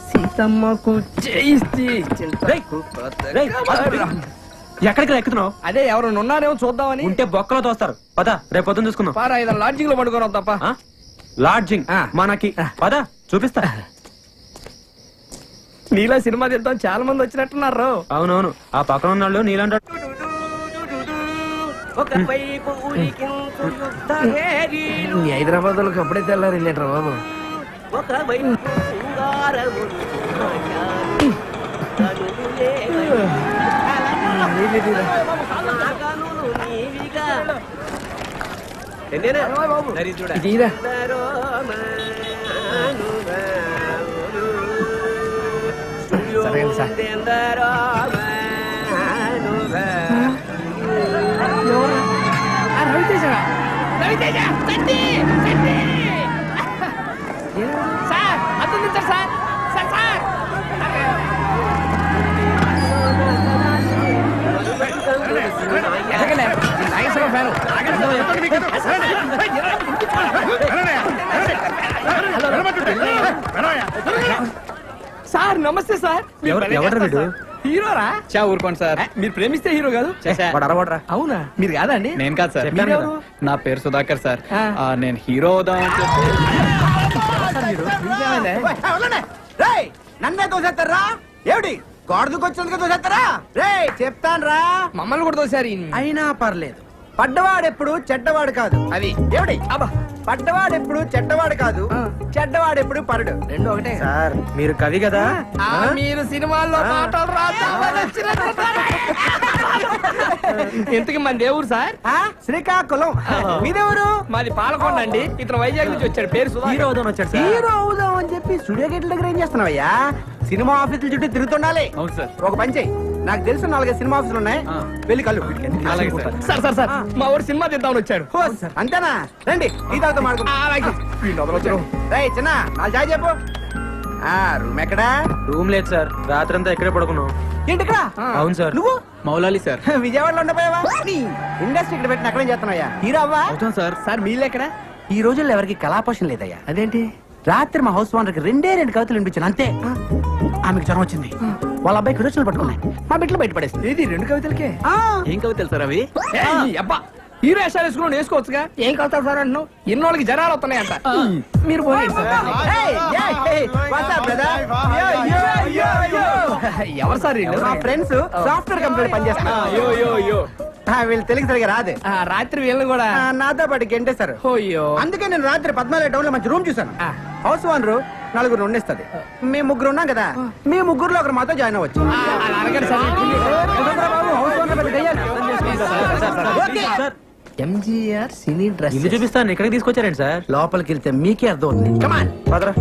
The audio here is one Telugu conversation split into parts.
సీతమ్మకు చేయిస్తే ఎక్కడికి ఎక్కుతున్నావు? అదే ఎవరైనా ఉన్నారేమో చూద్దామని. ఉంటే బొక్కలో తోస్తారు. పద, రేపు పొద్దున్న చూసుకుందాం. పారా ఏదో లాడ్జింగ్ లో పడుకోవడం తప్ప. లాడ్జింగ్ మనకి. పద చూపిస్తా. నీలా సినిమా తీద్దాం చాలా మంది వచ్చినట్టున్నారు. అవునవును, ఆ పక్కన ఉన్న వాళ్ళు నీలంట. హైదరాబాద్ వాళ్ళకి అప్పుడే తెల్లారు వెళ్ళారు బాబు. సరే సార్. రవితేజ రవితేజ సార్ అతను సార్ సార్ సార్ సార్ నమస్తే సార్. హీరోరా? చా ఊరుకోండి సార్. మీరు ప్రేమిస్తే హీరో కాదు. అవునా? మీరు కాదా అండి? నేను కాదు సార్. నా పేరు సుధాకర్ సార్. నేను హీరో అవుదామని నన్నే తోసేస్తారా? ఏమిటి గోడకు వచ్చినందుకు తోసేస్తారా? రే చెప్తాను రా, మమ్మల్ని కూడా తోసారు. అయినా పర్లేదు. పడ్డవాడెప్పుడు చెడ్డవాడు కాదు. అది ఏమిటి? అబ్బా, పడ్డవాడెప్పుడు చెడ్డవాడు కాదు, చెడ్డవాడెప్పుడు పరుడు. రెండు ఒకటే సార్ మీరు కవి కదా. మీరు సినిమాల్లో మాటలు ఎంతకి మన దేవుడు సార్? శ్రీకాకుళం. మీదెవరు? మాది పాలకొండ అండి. ఇతను వైజాగ్ నుంచి వచ్చాడు. పేరు హీరో అవుదాం వచ్చాడు సార్. హీరో అవుదాం అని చెప్పి స్టూడియో గేట్ల దగ్గర ఏం చేస్తున్నావయ్యా? సినిమా ఆఫీసుల చుట్టూ తిరుగుతుండాలి. అవును సార్. ఒక పని చెయ్యి, నాకు తెలుసు 4 సినిమా ఆఫీసులు ఉన్నాయి, వెళ్ళి కళ్ళు. సార్ సార్ సార్ మా ఊరు సినిమా తీద్దామని వచ్చాడు. అంతేనా? రండి ఈ తాతో చిన్న నా జాయ్ చెప్పు. రూమ్ ఎక్కడా? రూమ్ లేదు సార్, రాత్రంతా ఇక్కడే పడుకున్నాం. ఏంటి ఇక్కడ? అవును సార్. నువ్వు మౌలాలి సార్. విజయవాడలో ఉండపోయావా? ఇండస్ట్రీ ఇక్కడ పెట్టిన అక్కడేం చేస్తున్నావయ్యా? హీరో అవ్వా? అవుతాం సార్. సార్ మీళ్ళు ఎక్కడ? ఈ రోజుల్లో ఎవరికి కళాపోషణ లేదయ్యా. అదేంటి? రాత్రి మా హౌస్ ఓనర్కి 2 కవితలు వినిపించాను అంతే. ఆమెకు జ్వరం వచ్చింది, వాళ్ళ అబ్బాయి కిరోచనలు పట్టుకున్నాయి, మా బిడ్డలు బయటపడేస్తుంది. ఇది 2 కవితలకే? ఏం కవితలు సార్ అవి? అబ్బా, హీరో వేషాలు వేసుకుని వేసుకోవచ్చుగా. ఏం కలుతారు సార్ అంటున్నావు? ఎన్నోళ్ళకి జనాలు వస్తున్నాయంట. మీరు ఎవరు సార్? మా ఫ్రెండ్స్ సాఫ్ట్వేర్ కంపెనీ పనిచేస్తారు. వీళ్ళు తెలుగు సరిగా రాదు. రాత్రి వీళ్ళని కూడా నాతో పాటు గెంటేశారు. అందుకే నేను రాత్రి 14 టౌన్ లో మంచి రూమ్ చూసాను. హౌస్ ఓనర్ 4 ఉండేస్తుంది, మేము 3 ఉన్నాం కదా. మీ 3లో ఒకరు మాతో జాయిన్ అవ్వచ్చు. ఎంజీఆర్ సినీ డ్రెస్ ఇల్లు చూపిస్తాను. ఇక్కడికి తీసుకొచ్చారండి సార్. లోపలికి వెళ్తే మీకే అర్థం అవుతుంది. పదరా.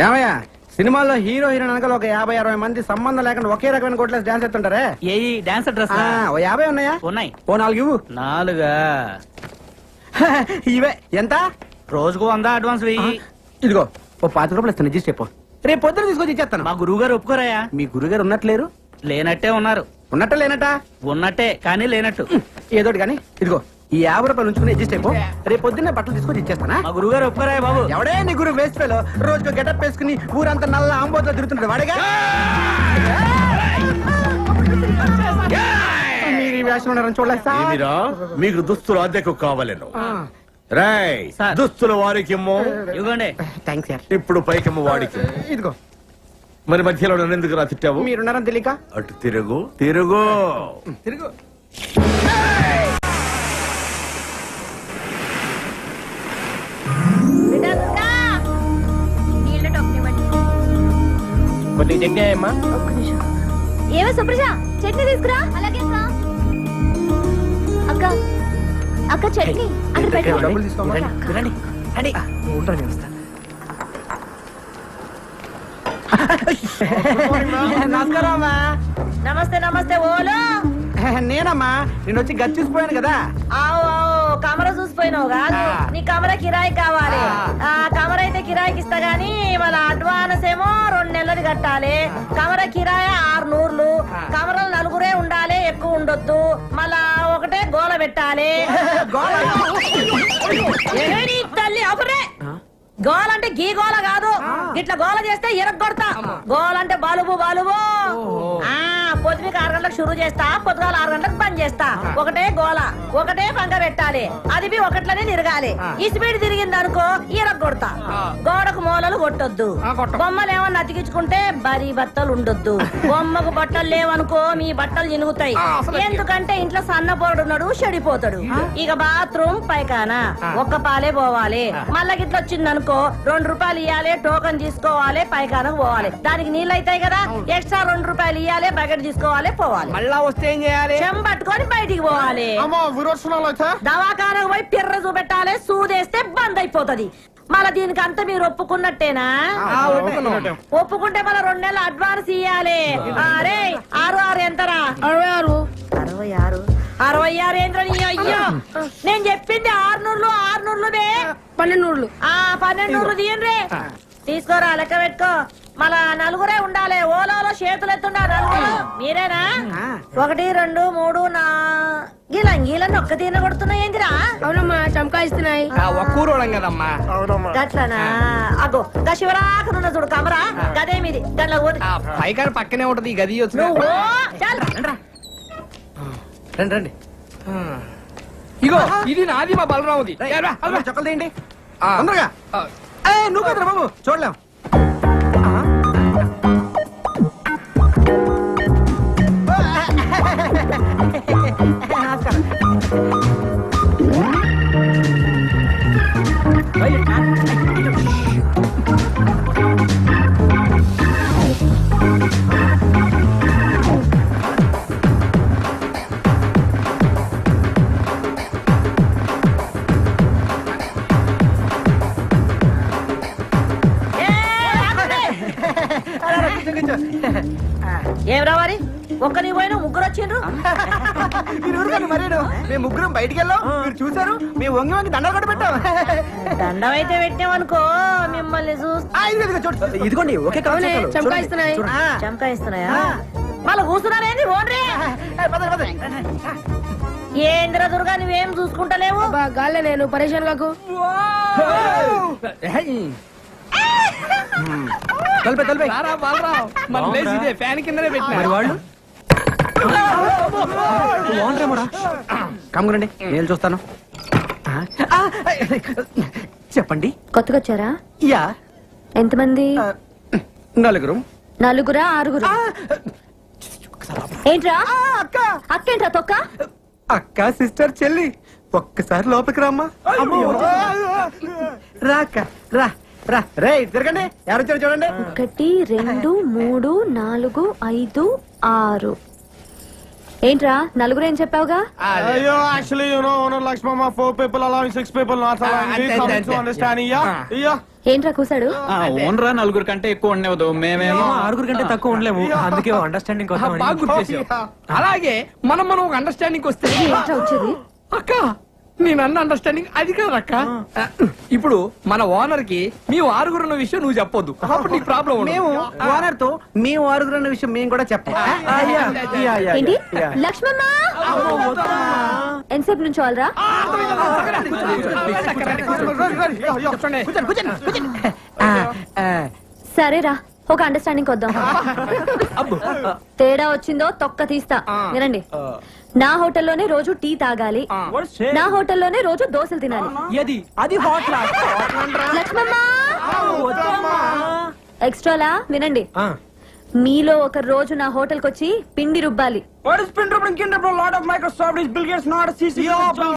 ఏమయ్యా, సినిమాల్లో హీరో హీరోయిన్ అనగా ఒక 50-60 మంది సంబంధం లేకుండా ఒకే రకమైన కోట్లేసి డాన్స్ ఎత్తుంటారే. ఏ డాన్సర్ డ్రెస్? ఓ 50 ఉన్నాయా? ఉన్నాయి. ఓ 4 ఇవ్వు. 4 ఇవే ఎంత? రోజుకు 100 అడ్వాన్స్ వెయ్యి. ఇదిగో ఓ 50 రూపాయలు ఇస్తాను, రిజిస్టర్ చెప్పు. రేపు పొద్దున తీసుకొచ్చి ఇచ్చేస్తాను. మా గురువు గారు ఒప్పుకోరాయా? మీ గురుగారు ఉన్నట్లేరు? లేనట్టే ఉన్నారు. ఉన్నట్ట లేనట? ఉన్నట్టే కానీ లేనట్టు. ఏదోటి కానీ ఇదిగో ఈ 50 రూపాయలు ఉంచుకుని అడ్జస్ట్ అయిపో. రేపు పొద్దున్నే బట్టలు తీసుకొచ్చి ఇచ్చేస్తానా? మా గురువు గారు ఒప్పుకోరాయా బాబు? ఎవడే నీ గురువు? Waste fellow. రోజుకు గెటప్ వేసుకుని ఊరంతా నల్ల ఆంబోతో తిరుగుతున్నాడు వాడేగా. మీరు ఈ వేషం ఉన్నారని చూడలేదు సార్. మీకు దుస్తులు అద్దెకు కావాలను. రాయ్ దుస్తులు వారికి ఇవ్వండి. Thanks sir. ఇప్పుడు పైకి వాడికి. ఇదిగో. మరి మధ్యలో నన్ను ఎందుకు రా తిట్టావు? మీరున్నారని తెలియక. అటు తిరుగు తిరుగు తిరుగు. ఏమో సుప్రజ, చట్నీ తీసుకురా. అలాగే అక్క. అక్క చట్నీ అక్కడ పెట్టు. నమస్కారం. నమస్తే నమస్తే. ఓలో నేనమ్మా, నేను వచ్చి గది చూసిపోయాను కదా. ఆవు ఆవు కమర చూసిపోయినావు కాదు, నీ కమర కిరాయి కావాలి. ఆ కమర అయితే కిరాయికి ఇస్తా గానీ మన అడ్వాన్స్ ఏమో 2 నెలలు కట్టాలి. కమర కిరాయి 600. కమరలు 4 ఉండాలి, ఎక్కువ ఉండొద్దు. మళ్ళా ఒకటే గోల పెట్టాలి. ఏ నీ తల్లి అబురే, గోల అంటే గీ గోల కాదు, ఇట్లా గోల చేస్తే ఎరగొడతా. గోల అంటే బాలుబు బాలుబు. పొద్దుకి 6 గంటలకు షురు చేస్తా, పొద్దుగాల 6 గంటలకు బంద్ చేస్తా. ఒకటే గోల, ఒకటే పంగ పెట్టాలి. అది బి ఒకట్లనే తిరగాలి. ఈ స్పీడ్ తిరిగింది అనుకో ఎరగొడతా. గోడకు మూలలు కొట్టొద్దు. బొమ్మలు ఏమన్నా అతికించుకుంటే బరీ బట్టలు ఉండొద్దు. బొమ్మకు బట్టలు లేవనుకో మీ బట్టలు చినుగుతాయి. ఎందుకంటే ఇంట్లో సన్నపోడు ఉన్నాడు, చెడిపోతాడు. ఇక బాత్రూమ్ పైకానా ఒక్క పాలే పోవాలి. మళ్ళా గిట్ల వచ్చిందనుకో 2 రూపాయలు ఇవ్వాలి, టోకన్ తీసుకోవాలి, పైకానకు పోవాలి. దానికి నీళ్ళు అవుతాయి కదా, ఎక్స్ట్రా 2 రూపాయలు ఇవ్వాలి, బకెట్ తీసుకోవాలి, పోవాలి. మళ్ళా వస్తే ఏం చేయాలి? చెంబట్టుకొని బయటికి పోవాలి. దవాఖానకు పోయి పిర్ర చూపెట్టాలి. సూదేస్తే బంద్ అయిపోతది. మళ్ళా దీనికి అంతా మీరు ఒప్పుకున్నట్టేనా? ఒప్పుకుంటే మళ్ళీ 2 నెలలు అడ్వాన్స్ ఇయ్యాలి. అరే 6 ఎంతరా? 66 66 ఏంద్ర నీ అయ్యో. నేను చెప్పింది 600 12 12 తీయండి. తీసుకోరా, లెక్క పెట్టుకో. మళ్ళా నలుగురే ఉండాలి. ఓలాలో చేతులు ఎత్తుండా నలుగురు. మీరేనా? 1 2 3 4 గీలని ఒక్క తీన కొడుతున్నాయి ఏంటిరా? అవునమ్మా చమకాయిస్తున్నాయి. ఒక్కూరోళం కదమ్మా. గట్లనా? అగో గా శివరాకనున్న చూడు కమరా, గదే మీది గట్ల పైకాడ పక్కనే ఉంటది ఈ గది. నువ్వు చాలు. రండి రండి. ఇగో ఇది నాది, మా బలరాముది. చొక్కలు తీయండి తొందరగా. నువ్వు కదరా బాబు, చూడలేం. ఏం రావాలి? ఒక్క నీ పోయిన ముగ్గురు వచ్చిండ్రు. మీరు ఊరుకోండి మరేను. మేము ముగ్గురం బయటికి వెళ్ళాం, మీరు చూసారు. మేము వంగి వంగి దండలు కూడా పెట్టాం. దండం అయితే పెట్టామనుకో మిమ్మల్ని ఇదిగోండి ఒకే చమకాయిస్తున్నాయి. చంకాయిస్తున్నాయా? మళ్ళీ కూర్చున్నారేంది? ఓన్రీ ఏంద్ర దుర్గా, నువ్వేం చూసుకుంటలేవు. గాల్లే నేను పరేషాన్ కాకు. తలపే రారా బలరావు, మన ప్లేస్ ఇదే, ఫ్యాన్ కిందనే పెట్టిన. మరి వాళ్ళు కమ్మురండి, నేను చూస్తాను. చెప్పండి. కొత్తగా వచ్చారా? యా. ఎంతమంది? 4. 4 6? ఏంట్రా అక్క అక్కేంట్రా తొక్క? అక్క సిస్టర్ చెల్లి ఒక్కసారి లోపలికి రామ్మా. రా అక్క రా రా. రే తిరగండి, ఎవరు వచ్చారు చూడండి. 1 2 3 4 5 6. ఏంట్రా 4 ఏం చెప్పావుగా? Yo, actually, you know, Lakshmama, 4 people allowing 6 people not allowing. Please come to understanding, yeah? ఏంట్రా కూసాడు? ఓనరా 4 కంటే ఎక్కువ ఉండవద్దు. మేమేమో 6 కంటే తక్కువ ఉండలేము. అందుకే అండర్స్టాండింగ్ బాగా గుర్తు చేసావు. అలాగే మనం ఒక అండర్స్టాండింగ్ వస్తే. ఏంట్రా వచ్చేది? అక్క నేను అన్న అండర్స్టాండింగ్ అది కాదు అక్క. ఇప్పుడు మన ఓనర్ కి మీ 6 ఉన్న విషయం నువ్వు చెప్పొద్దు, అప్పుడు నీకు ప్రాబ్లం. మేము ఓనర్ తో మేము 6 అన్న విషయం మేము కూడా చెప్పాం. ఏంటి లక్ష్మమ్మ? ఎంతసేపు నుంచి వాళ్ళరా? సరేరా, ఒక అండర్స్టాండింగ్ వద్దాం. తేడా వచ్చిందో తొక్క తీస్తా. వినండి, నా హోటల్లోనే రోజు టీ తాగాలి, నా హోటల్లోనే రోజు దోశలు తినాలి. అది హాట్ లక్ష్మమ్మ ఎక్స్ట్రాలా వినండి, మీలో ఒక రోజు నా హోటల్ కొచ్చి పిండి రుబ్బాలి. What is pin dribbling? Kind of a lot of Microsoft is Bill Gates, not a CC.